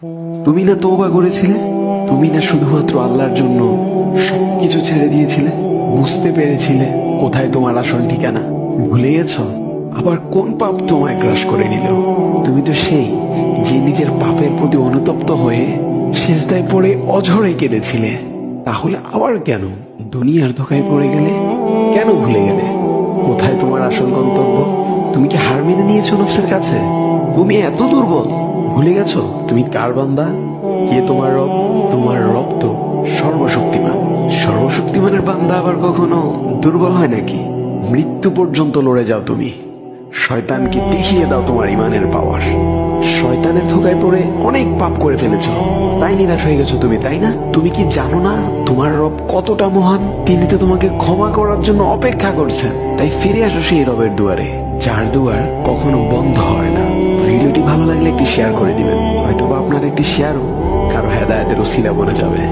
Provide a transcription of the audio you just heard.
তুমি না তওবা করেছিলে? তুমি না শুধুমাত্র আল্লাহর জন্য সবকিছু ছেড়ে দিয়েছিলে? বুঝতে পেরেছিলে কোথায় তোমার আসল ঠিকানা? ভুলে গেছ? আবার কোন পাপ তোমায় গ্রাস করে নিল? তুমি তো সেই যে নিজের পাপের প্রতি অনুতপ্ত হয়ে সিজদায় পড়ে অঝরে কেঁদেছিলে। তাহলে আবার কেন দুনিয়ার ধোঁকায় পড়ে গেলে? কেন ভুলে গেলে কোথায় তোমার আসল গন্তব্য? তুমি কি হার মেনে নিয়েছো নফসের কাছে? তুমি এত দুর্বল, ভুলে গেছো তুমি কার বান্দা? কে তোমার রব? তোমার রব তো সর্বশক্তিমান। সর্বশক্তিমানের বান্দা আবার কখনো দুর্বল হয় নাকি? মৃত্যু পর্যন্ত লড়ে যাও তুমি। শয়তানকে দেখিয়ে দাও তোমার ইমানের পাওয়ার। শয়তানের ধোকায় পড়ে অনেক পাপ করে ফেলেছো, তাই নিরাশ হয়ে গেছো তুমি, তাই না? তুমি কি জানো না তোমার রব কতটা মহান? তিনি তো তোমাকে ক্ষমা করার জন্য অপেক্ষা করছেন। তাই ফিরে আসো সেই রবের দুয়ারে, যার দুয়ার কখনো বন্ধ হয় না। ভিডিওটি ভালো লাগলে একটি শেয়ার করে দিবেন, হয়তোবা আপনার একটি শেয়ারও কারো হেদায়েতের উসিলা বনে যাবে।